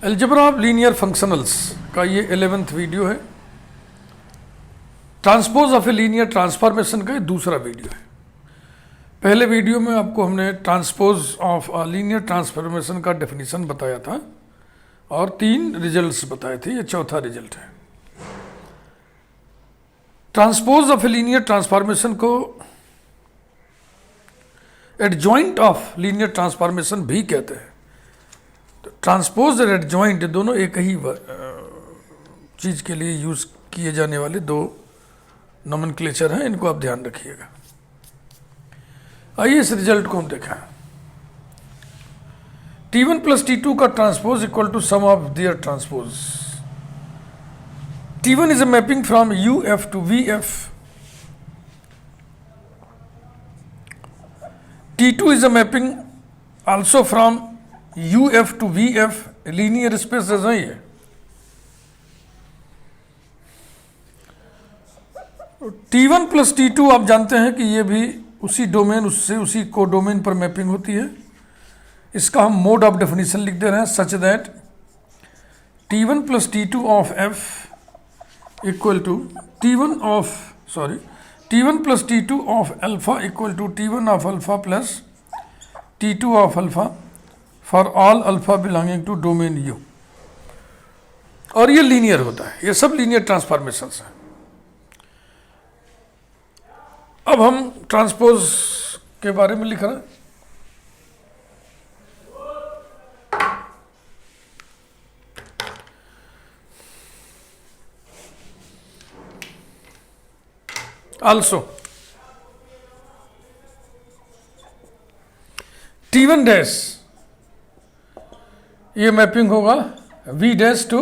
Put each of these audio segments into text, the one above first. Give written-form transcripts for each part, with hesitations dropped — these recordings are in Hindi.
अलजेब्रा ऑफ लीनियर फंक्शनल्स का ये 11th वीडियो है। Transpose of a linear transformation का ये दूसरा वीडियो है। पहले वीडियो में आपको हमने ट्रांसपोज ऑफ लीनियर ट्रांसफॉर्मेशन का डेफिनेशन बताया था और 3 रिजल्ट्स बताए थे, ये चौथा रिजल्ट है। Transpose of a linear transformation को एडजॉइंट ऑफ लीनियर ट्रांसफॉर्मेशन भी कहते हैं। तो ट्रांसपोज और एडजॉइंट दोनों एक ही चीज के लिए यूज किए जाने वाले 2 नोमेनक्लेचर हैं, इनको आप ध्यान रखिएगा। आइए इस रिजल्ट को हम देखें। T1 प्लस T2 का transpose equal to sum of their transpose. T1 is a mapping from UF to VF. T2 is a mapping also from UF to VF. Linear space ऐसा ही है। T1 प्लस T2 आप जानते हैं कि ये भी उसी डोमेन उससे उसी को डोमेन पर मैपिंग होती है। इसका हम मोड ऑफ डेफिनेशन लिख दे रहे हैं such that T1 plus T2 of F equal to T1 plus T2 of alpha equal to T1 of alpha plus T2 of alpha for all alpha belonging to domain U। और ये लीनियर होता है, ये सब लीनियर ट्रांसफॉर्मेशंस हैं। अब हम ट्रांसपोज के बारे में लिख रहे हैं। Also T1 डैश ये मैपिंग होगा V dash to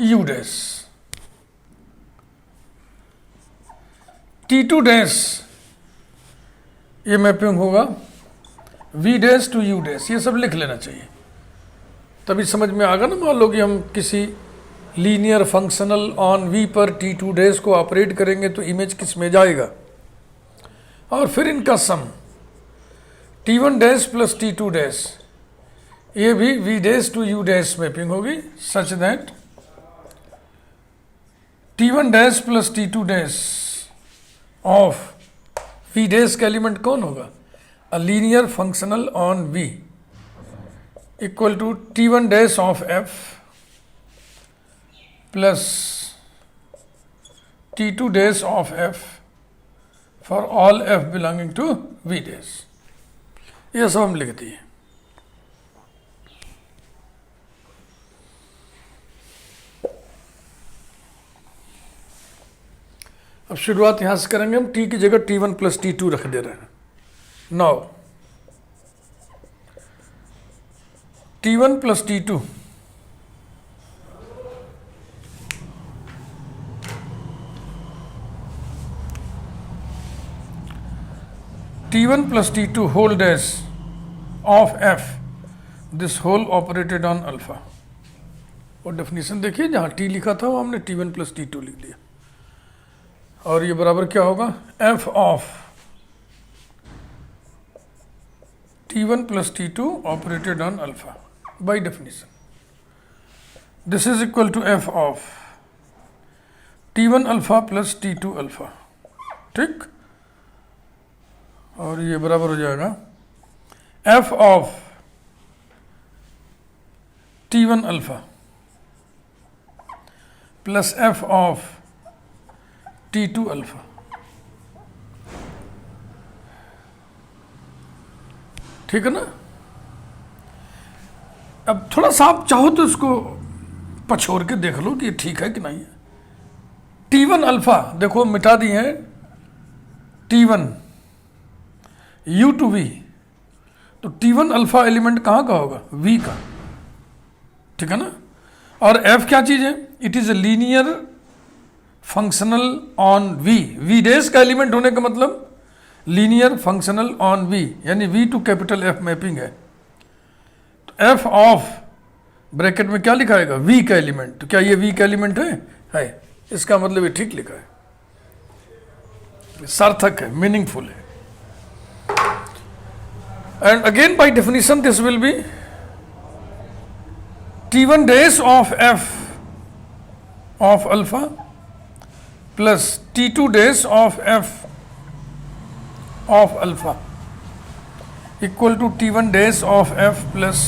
U dash. T2 dash ये मैपिंग होगा V dash to U dash. ये सब लिख लेना चाहिए, तभी समझ में आएगा ना। मान लो कि हम किसी लीनियर फंक्शनल ऑन V पर T2 डैश को ऑपरेट करेंगे तो इमेज किस में जाएगा, और फिर इनका सम T1 dash plus T2 dash ये भी V dash to U dash mapping होगी such that T1 dash plus T2 dash of V dash का एलिमेंट कौन होगा, a linear functional on V equal to T1 dash of F plus T2 dash of F for all F belonging to V dash. ये सब हम लिख दिए। अब शुरुआत यहां से करेंगे हम। T की जगह T1 प्लस T2 रख दे रहे हैं। Now T1 plus T2 T1 plus T2 whole dash of F, this whole operated on alpha। और डेफिनेशन देखिए, जहाँ T लिखा था वो हमने T1 plus T2 लिख दिया। और ये बराबर क्या होगा, F of T1 plus T2 operated on alpha by definition। This is equal to F of T1 alpha plus T2 alpha। ठीक, और ये बराबर हो जाएगा F of T1 alpha plus F of T2 alpha. ठीक है ना। अब थोड़ा सा आप चाहो तो इसको पछोड़ के देख लो कि ठीक है कि नहीं है। T1 अल्फा देखो मिटा दिए हैं, T1 U टू V, तो T1 अल्फा एलिमेंट कहाँ का होगा, V का। ठीक है ना। और F क्या चीज है, it is a linear functional on V। V dash का एलिमेंट होने का मतलब लीनियर फंक्शनल ऑन V, यानी V to capital F mapping है। तो F ऑफ ब्रैकेट में क्या लिखा है, V का एलिमेंट। तो क्या ये V का एलिमेंट है? इसका मतलब ये ठीक लिखा है, सार्थक है, मीनिंगफुल है। And again by definition this will be T1 dash of f of alpha plus T2 dash of f of alpha equal to T1 dash of f plus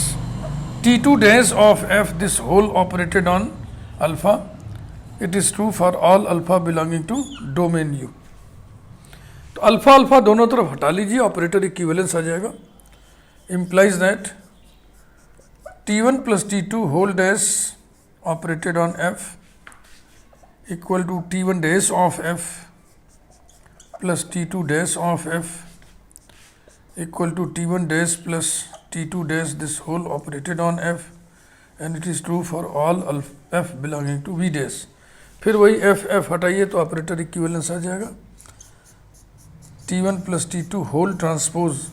T2 dash of f, this whole operated on alpha. It is true for all alpha belonging to domain U. तो अल्फा अल्फा दोनों तरफ हटा लीजिए, ऑपरेटर इक्विवेलेंस आ जाएगा. Implies that T1 plus T2 whole dash operated on f equal to T1 dash of f plus T2 dash of f equal to T1 dash plus T2 dash, this whole operated on f, and it is true for all f belonging to V dash. फिर वही f f हटाइए तो ऑपरेटर इक्विवेलेंस आ जाएगा. T1 plus T2 whole transpose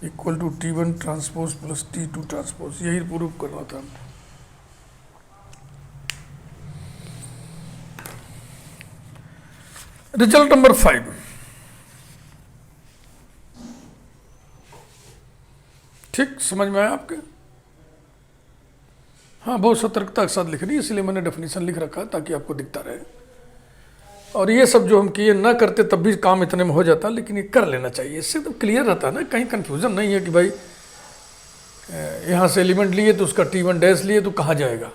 equal to T1 transpose plus T2 transpose. यही प्रूव करना था. Result number 5. ठीक समझ में आया आपके? हाँ, बहुत सतर्कता के साथ लिख रही है, इसलिए मैंने डेफिनेशन लिख रखा है ताकि आपको दिखता रहे. और ये सब जो हम किए ना करते तब भी काम इतने में हो जाता, लेकिन ये कर लेना चाहिए, इससे तो क्लियर रहता है ना, कहीं कंफ्यूजन नहीं है कि भाई यहाँ से एलिमेंट लिए तो उसका T1 डैश लिए तो कहाँ जाएगा.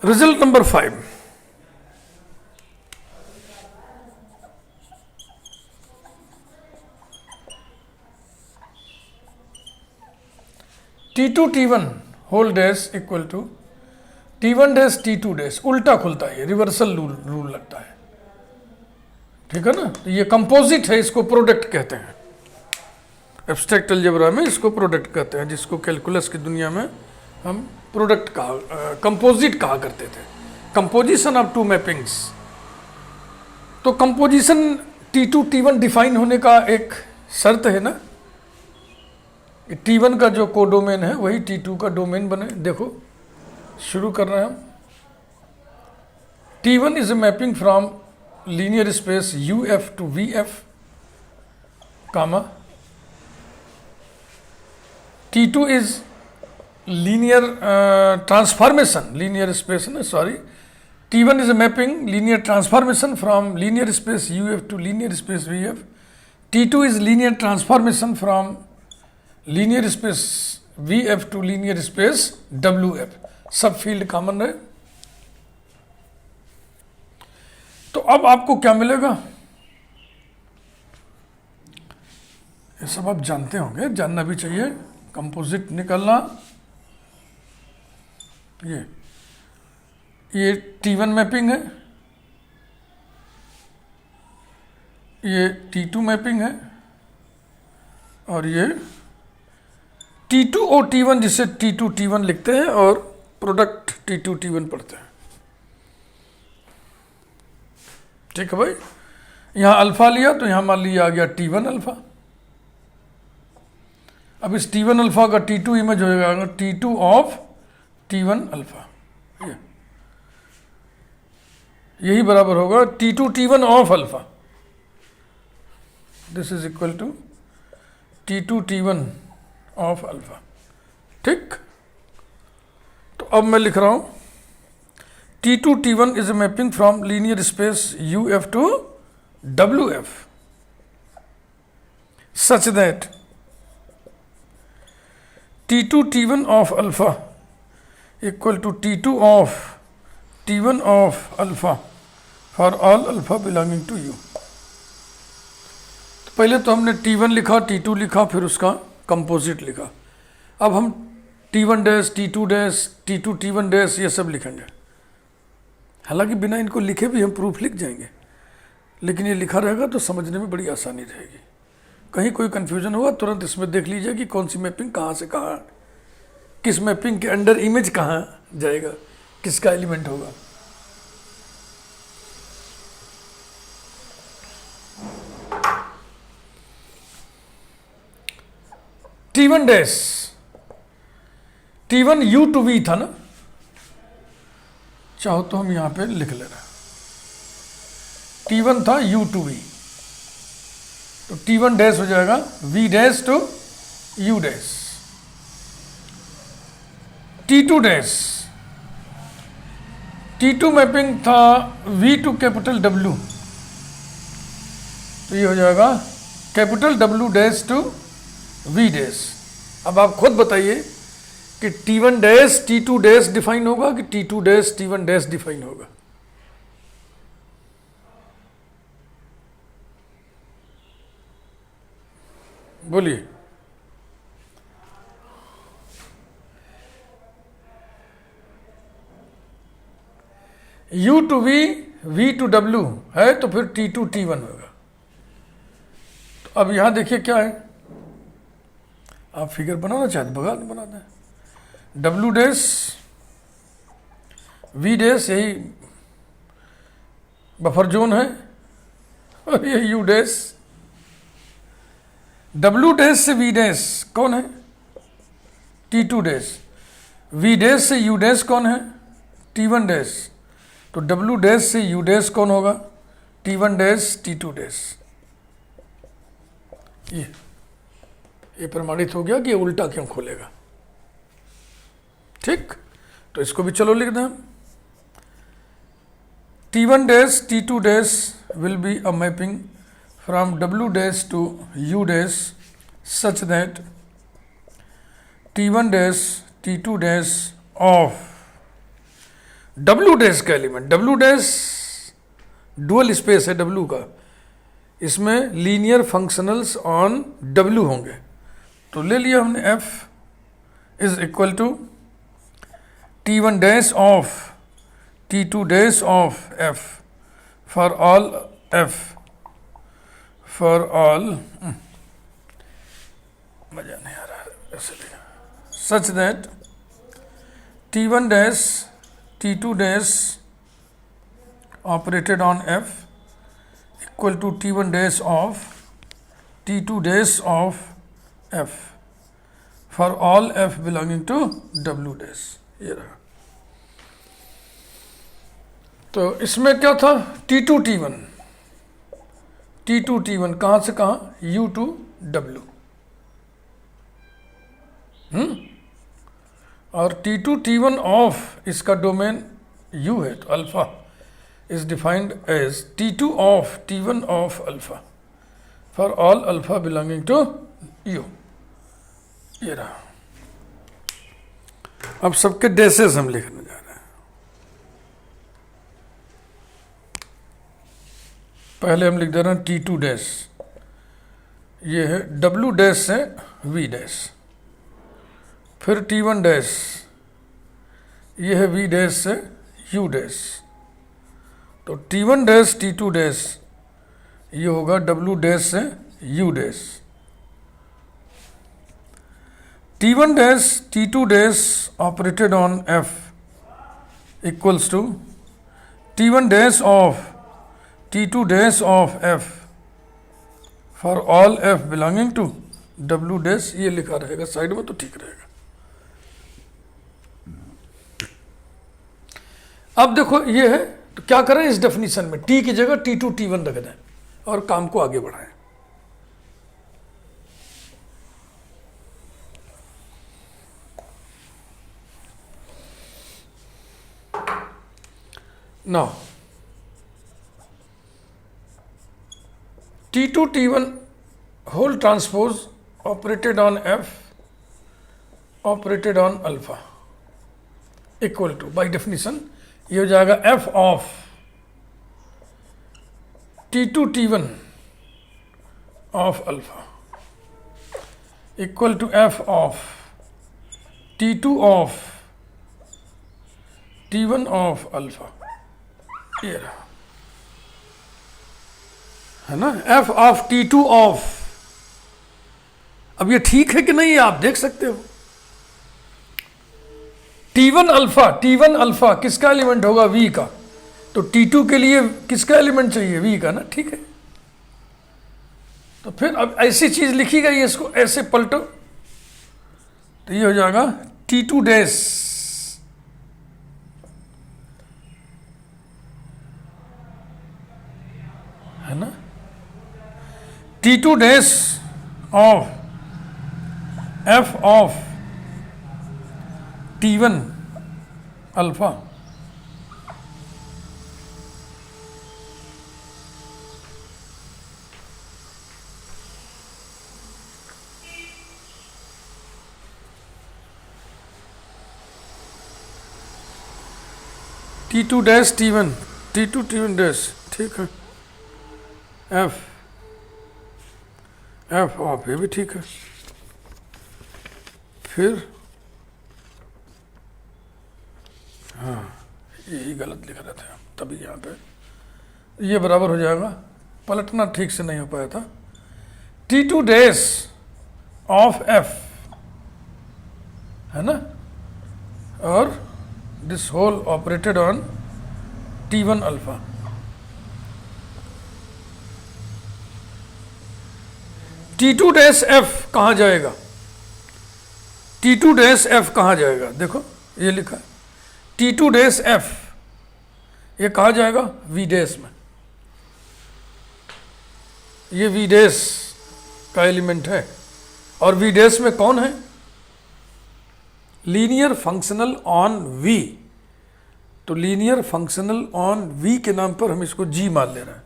Result number 5. T2 T1 whole dash equal to T1 dash T2 dash. उल्टा खुलता है, रिवर्सल रूल लगता है. ठीक है ना. तो ये कंपोजिट है, इसको प्रोडक्ट कहते हैं. एब्स्ट्रैक्ट अलजेब्रा में इसको प्रोडक्ट कहते हैं, जिसको कैलकुलस की दुनिया में हम प्रोडक्ट कहा, कंपोजिट कहा करते थे. Composition of two mappings. तो कंपोजिशन T2 T1 डिफाइन होने का एक शर्त है ना, T1 का जो कोडोमेन है वही T2 का डोमेन बने. देखो शुरू कर रहे हैं हम. T1 is a mapping from linear space UF to VF comma. T2 is linear transformation, linear space ना sorry. T1 is a mapping linear transformation from linear space UF to linear space VF. T2 is linear transformation from linear space VF to linear space WF. सब फील्ड कॉमन है. तो अब आपको क्या मिलेगा, ये सब आप जानते होंगे, जानना भी चाहिए. कंपोजिट निकालना, ये T1 मैपिंग है, ये T2 मैपिंग है, और ये T2 और T1 जिसे T2 T1 लिखते हैं और प्रोडक्ट T2 T1 पढ़ते हैं. ठीक है भाई. यहाँ अल्फा लिया तो यहाँ मान लिया आ गया T1 अल्फा. अब इस T1 अल्फा का T2 इमेज हो जाएगा T2 ऑफ T1 अल्फा. यही बराबर होगा T2 T1 of alpha. This is equal to T2 T1 of alpha. ठीक. तो अब मैं लिख रहा हूं T2 T1 is a mapping from linear space UF to WF such that T2 T1 of alpha equal to T2 of T1 of alpha for all alpha belonging to U. तो पहले तो हमने T1 लिखा, T2 लिखा, फिर उसका कंपोजिट लिखा. अब हम T1 dash T2 dash T2 T1 dash ये सब लिखेंगे. हालांकि बिना इनको लिखे भी हम प्रूफ लिख जाएंगे, लेकिन ये लिखा रहेगा तो समझने में बड़ी आसानी रहेगी. कहीं कोई कंफ्यूजन होगा तुरंत इसमें देख लीजिए कि कौन सी मैपिंग कहाँ से कहाँ, किस मैपिंग के अंडर इमेज कहाँ जाएगा, किसका एलिमेंट होगा. T1 dash T1 U to V था ना, चाहो तो हम यहाँ पे लिख ले रहे हैं। T1 था U2V, तो T1 डैश हो जाएगा V dash to U dash. T2 dash, T2 mapping था V टू कैपिटल W, तो ये हो जाएगा capital W dash to V dash. अब आप खुद बताइए कि T1 dash T2 dash define होगा कि T2 dash T1 dash define होगा? बोलिए। U to V, V to W है, तो फिर T2 T1 होगा। तो अब यहां देखिए क्या है, आप फिगर बनाना चाहते बना दें। W डैश V डैश, यही बफर जोन है, और ये U डैश। W डैश से V डैश कौन है? T2 dash. V डैश से U डैश कौन है? T1 dash. तो W डैश से U डैश कौन होगा? T1 dash T2 dash. ये प्रमाणित हो गया कि ये उल्टा क्यों खोलेगा। ठीक, तो इसको भी चलो लिख दें। T1 dash T2 dash will be a mapping from W dash to U dash such that T1 dash T2 dash of W dash का element, W dash dual space है W का, इसमें लीनियर फंक्शनल्स ऑन W होंगे। तो ले लिया हमने F is equal to T1 dash of T2 dash of F for all F for all मजा नहीं आ रहा है ऐसे लिखा, such that T1 dash T2 dash operated on F equal to T1 dash of T2 dash of F for all F belonging to W dash। ये रहा। तो इसमें क्या था? T2 T1, T2 T1 कहां से कहां? U to W। और T2 T1 ऑफ इसका डोमेन U है, तो alpha is defined as T2 of T1 of alpha for all alpha belonging to U। ये रहा। अब सबके डैसेस हम लिखने जा रहे हैं। पहले हम लिख दे रहे हैं T2 डैश, ये है W डैश से V डैश। फिर T1 डैश, ये है V डैश से U डैश। तो T1 डैश T2 डैश ये होगा W डैश से U dash. T1 dash T2 dash operated on F equals to T1 dash of T2 dash of F for all F belonging to W dash। ये लिखा रहेगा साइड में तो ठीक रहेगा। अब देखो ये है, तो क्या करें इस डेफिनेशन में T की जगह T2 T1 रख दें और काम को आगे बढ़ाएं। Now T2 T1 whole transpose operated on F operated on alpha equal to, by definition ये हो जाएगा F of T2 T1 of alpha equal to F of T2 of T1 of alpha। ये रहा है ना, F ऑफ T2 ऑफ। अब ये ठीक है कि नहीं, ये आप देख सकते हो। T1 अल्फा किसका एलिमेंट होगा? V का। तो T2 के लिए किसका एलिमेंट चाहिए? V का ना, ठीक है। तो फिर अब ऐसी चीज लिखी गई है, इसको ऐसे पलटो तो ये हो जाएगा T2 dash T2 dash of f of T1 alpha T2 dash T1 T2 T1 dash, ठीक है, एफ ऑफ, ये भी ठीक है। फिर हाँ, यही गलत लिख रहे थे हम, तभी यहाँ पे ये बराबर हो जाएगा, पलटना ठीक से नहीं हो पाया था। T2 डैश ऑफ एफ है ना, और this whole operated on T1 alpha. T2 dash F कहाँ जाएगा, T2 डैश एफ कहाँ जाएगा, देखो ये लिखा है T2 डैश एफ, ये कहाँ जाएगा, वी डैश में। ये वी डैश का एलिमेंट है, और वी डैश में कौन है, लीनियर फंक्शनल ऑन वी। तो लीनियर फंक्शनल ऑन वी के नाम पर हम इसको जी मान ले रहे हैं,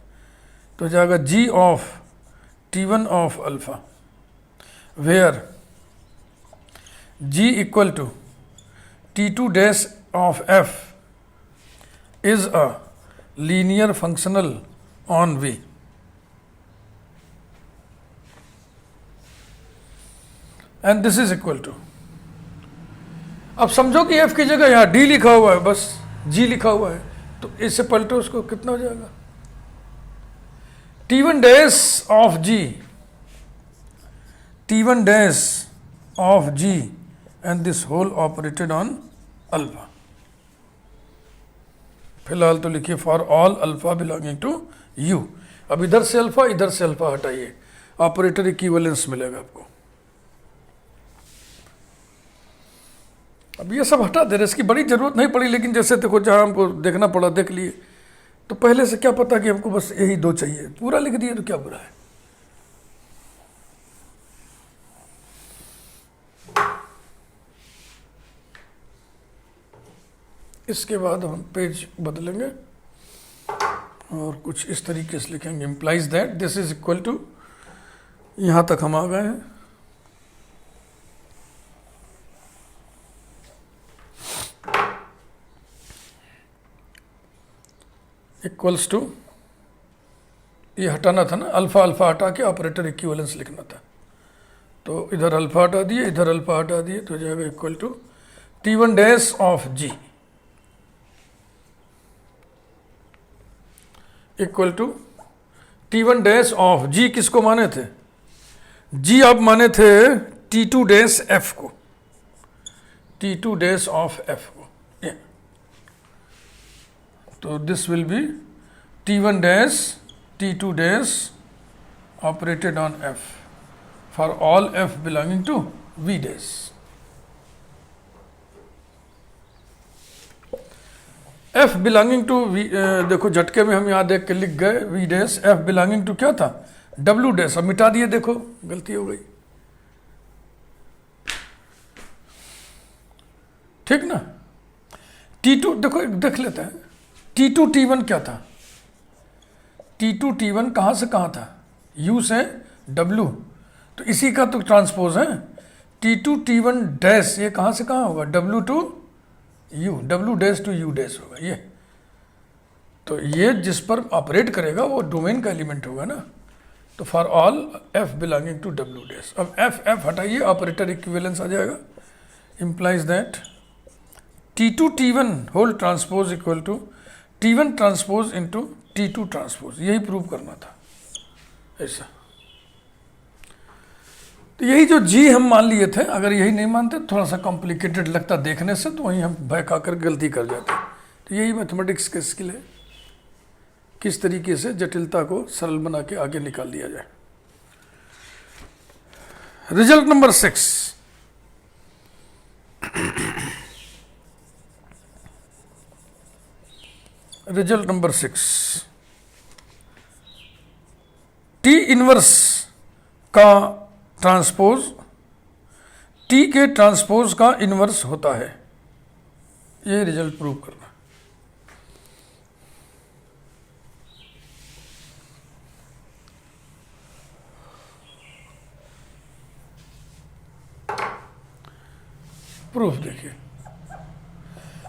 तो जाएगा G of T1 of alpha, where G equal to T2 dash of F is a linear functional on V। And this is equal to, अब समझो कि F की जगह यहाँ D लिखा हुआ है, बस G लिखा हुआ है, तो इससे पलटो उसको, कितना हो जाएगा, T1 dash of G, T1 dash of G and this whole operated on alpha. फिलहाल तो लिखिए for all alpha belonging to U। अब इधर से अल्फा हटाइए, ऑपरेटर इक्विवेलेंस मिलेगा आपको। अब ये सब हटा दे रहे, इसकी बड़ी जरूरत नहीं पड़ी, लेकिन जैसे देखो जहाँ हमको देखना पड़ा देख लिए, तो पहले से क्या पता कि हमको बस यही दो चाहिए, पूरा लिख दिए तो क्या बुरा है। इसके बाद हम पेज बदलेंगे और कुछ इस तरीके से लिखेंगे, implies that this is equal to, यहां तक हम आ गए हैं, इक्वल्स टू, ये हटाना था ना, अल्फा अल्फा हटा के ऑपरेटर इक्विवेलेंस लिखना था, तो इधर अल्फा हटा दिए, इधर अल्फा हटा दिए, तो जाएगा equal to T1 dash of G equal to T1 dash of G, किसको माने थे, G आप माने थे T2 डैश F को, T2 डैश ऑफ F को, तो this will be T1 dash T2 dash operated on F for all F belonging to V dash. F belonging to V, देखो झटके में हम यहाँ देख के लिख गए V dash, F belonging to क्या था, W डैश, अब मिटा दिए, देखो गलती हो गई, ठीक ना। T2 देखो देख लेते हैं, T2 T1 क्या था, T2 T1 कहाँ से कहाँ था, U से W, तो इसी का तो ट्रांसपोज है। T2 T1 डैश, ये कहाँ से कहाँ होगा, W to U, W dash to U dash होगा ये, तो ये जिस पर ऑपरेट करेगा वो डोमेन का एलिमेंट होगा ना, तो for all F belonging to W dash. अब F हटाइए, ऑपरेटर इक्विवेलेंस आ जाएगा, implies that T2 T1 whole transpose equal to T1 transpose into T2 transpose, यही प्रूव करना था ऐसा। तो यही जो G हम मान लिए थे, अगर यही नहीं मानते थोड़ा सा कॉम्प्लिकेटेड लगता देखने से, तो वहीं हम भय खाकर गलती कर जाते। तो यही मैथमेटिक्स का स्किल है, किस तरीके से जटिलता को सरल बना के आगे निकाल दिया जाए। Result number 6, result number 6, T inverse का ट्रांसपोज टी के ट्रांसपोज का इन्वर्स होता है। ये रिजल्ट प्रूव करना। प्रूफ देखिए,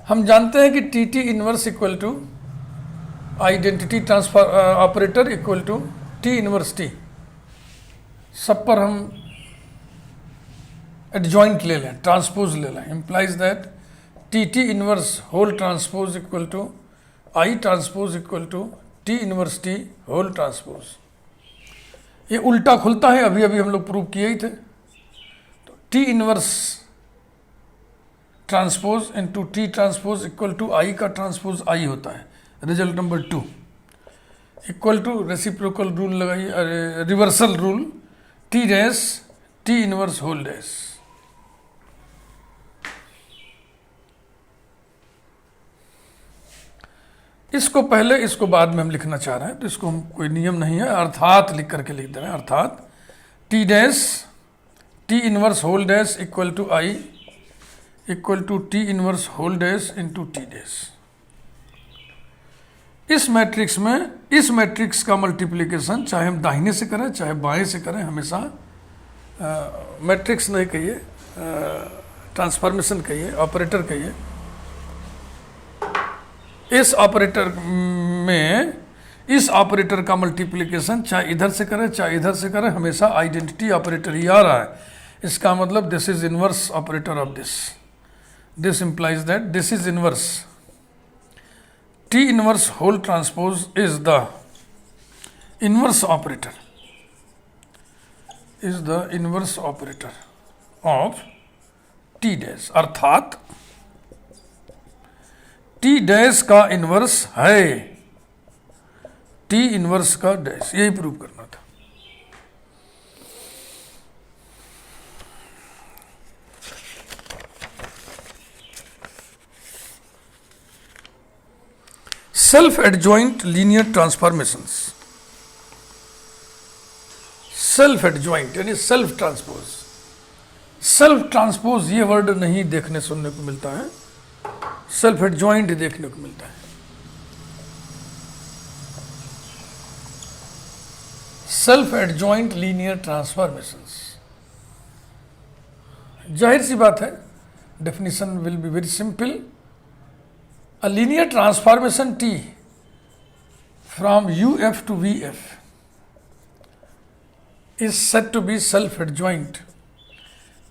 हम जानते हैं कि T T inverse equal to identity transfer operator equal to T inverse T. सब पर हम एडजॉइंट ले लें, ट्रांसपोज ले लें, implies that T T inverse whole transpose equal to I transpose equal to T inverse T whole transpose. ये उल्टा खुलता है, अभी अभी हम लोग प्रूव किए ही थे। तो T inverse transpose into T transpose equal to I का ट्रांसपोज आई होता है। Result number 2 equal to reciprocal rule लगाइए, reversal rule, T dash T inverse whole dash. इसको पहले इसको बाद में हम लिखना चाह रहे हैं, तो इसको हम कोई नियम नहीं है, अर्थात लिख करके लिख दे रहे हैं। अर्थात T dash T inverse whole dash equal to I equal to T inverse whole dash into T dash. इस मैट्रिक्स में इस मैट्रिक्स का मल्टीप्लिकेशन चाहे हम दाहिने से करें चाहे बाएं से करें, हमेशा मैट्रिक्स नहीं कहिए, ट्रांसफॉर्मेशन कहिए, ऑपरेटर कहिए। इस ऑपरेटर में इस ऑपरेटर का मल्टीप्लिकेशन चाहे इधर से करें चाहे इधर से करें, हमेशा आइडेंटिटी ऑपरेटर ही आ रहा है। इसका मतलब this is inverse operator of this. This implies that this is inverse T inverse whole transpose is the inverse operator, is the inverse operator of T dash. अर्थात टी डैश का इनवर्स है टी इनवर्स का डैश। यही प्रूव करना था। Self adjoint linear transformations. Self adjoint यानी सेल्फ ट्रांसपोज। सेल्फ ट्रांसपोज ये वर्ड नहीं देखने सुनने को मिलता है, सेल्फ एडजॉइंट देखने को मिलता है। सेल्फ एडजॉइंट लीनियर ट्रांसफॉर्मेशंस, जाहिर सी बात है, definition will be very simple. A linear transformation T from UF to VF is said to be self-adjoint,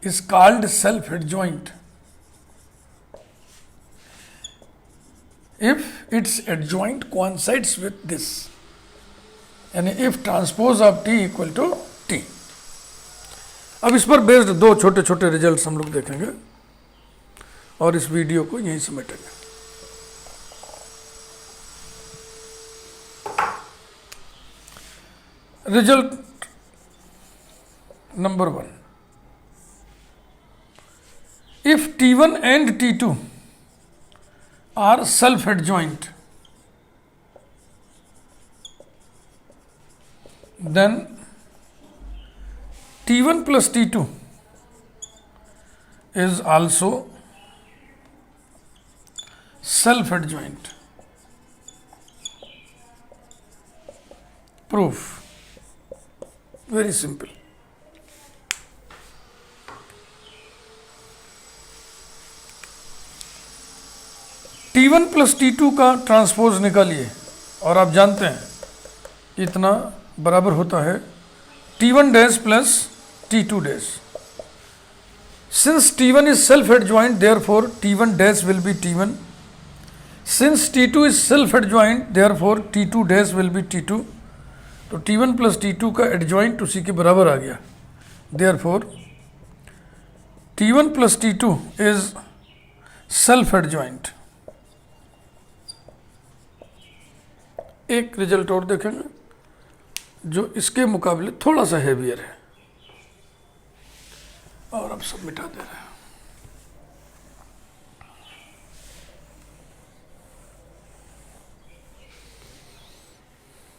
is called self-adjoint if its adjoint coincides with this, यानी if transpose of T equal to T। अब इस पर बेस्ड दो छोटे छोटे रिजल्ट्स हम लोग देखेंगे और इस वीडियो को यहीं समेटेंगे। Result number 1, if T1 and T2 are self-adjoint, then T1 plus T2 is also self-adjoint. Proof very simple। T1 plus T2 का ट्रांसपोज निकालिए और आप जानते हैं इतना बराबर होता है T1 dash plus T2 dash. Since T1 is self adjoint therefore T1 dash will be T1। Since T2 is self adjoint therefore T2 dash will be T2। तो T1 प्लस T2 का एडजॉइंट उसी के बराबर आ गया। Therefore T1 plus T2 is self adjoint. एक रिजल्ट और देखेंगे जो इसके मुकाबले थोड़ा सा हेवियर है, और अब सब मिटा दे रहे हैं।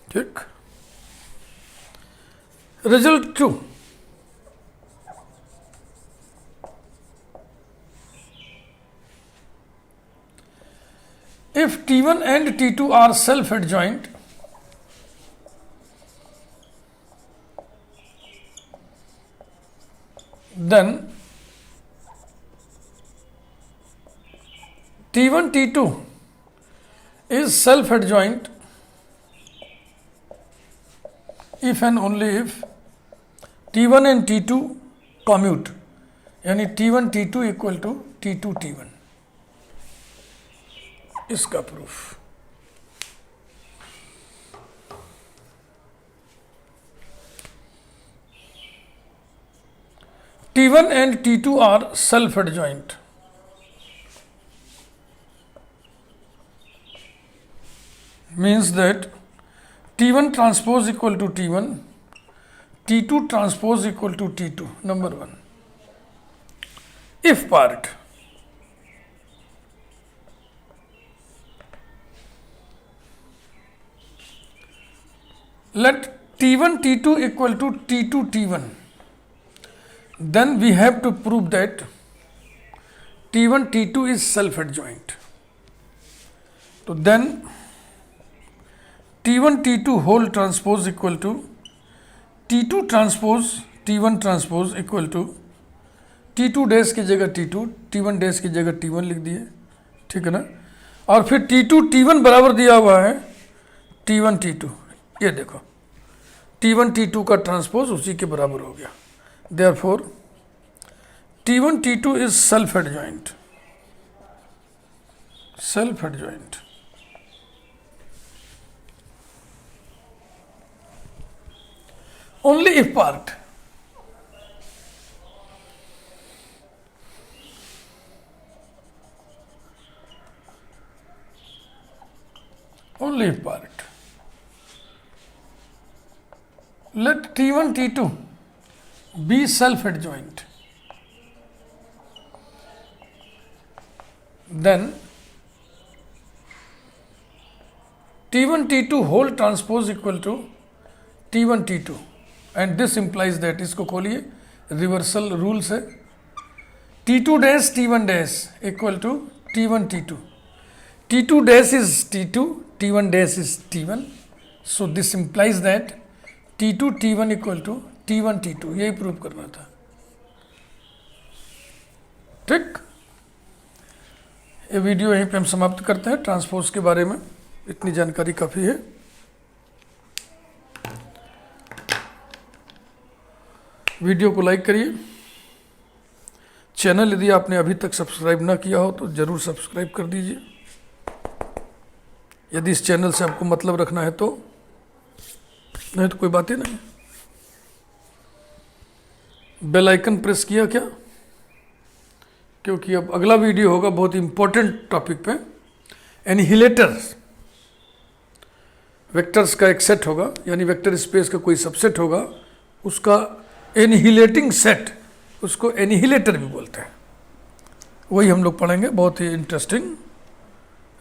ठीक, result 2, if T1 and T2 are self-adjoint, then T1 T2 is self-adjoint if and only if T1 and T2 commute, यानी T1 T2 equal to T2 T1। इसका proof T1 and T2 are self-adjoint means that T1 transpose equal to T1, T2 transpose equal to T2, number one. If part, let T1 T2 equal to T2 T1, then we have to prove that T1 T2 is self-adjoint. So then T1 T2 whole transpose equal to T2 transpose T1 transpose equal to T2 dash की जगह T2, T1 डैश की जगह T1 लिख दिए, ठीक है ना। और फिर T2 T1 बराबर दिया हुआ है T1 T2, ये देखो T1 T2 का ट्रांसपोज उसी के बराबर हो गया। Therefore T1 T2 is self adjoint, self adjoint. Only if part, only if part, let T1 T2 be self-adjoint, then T1 T2 whole transpose equal to T1 T2, and this implies that, इसको खोलिए, रिवर्सल रूल से T2 dash T1 dash equal to T1 T2, T2 dash is T2, T1 dash is T1, so this implies that T2 T1 equal to T1 T2, यही प्रूव करना था, ठीक। ये वीडियो यहीं पे हम समाप्त करते हैं। ट्रांसपोज के बारे में इतनी जानकारी काफ़ी है। वीडियो को लाइक करिए, चैनल यदि आपने अभी तक सब्सक्राइब ना किया हो तो ज़रूर सब्सक्राइब कर दीजिए। यदि इस चैनल से आपको मतलब रखना है तो, नहीं तो कोई बात ही नहीं। बेल आइकन प्रेस किया क्या? क्योंकि अब अगला वीडियो होगा बहुत इंपॉर्टेंट टॉपिक पे, एनिहिलेटर्स। वेक्टर्स का एक सेट होगा, यानी वेक्टर स्पेस का कोई सबसेट होगा, उसका एनिहिलेटिंग सेट, उसको एनिहिलेटर भी बोलते हैं। वही हम लोग पढ़ेंगे, बहुत ही इंटरेस्टिंग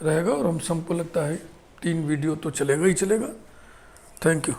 रहेगा और हम सबको लगता है 3 वीडियो तो चलेगा ही चलेगा। Thank you.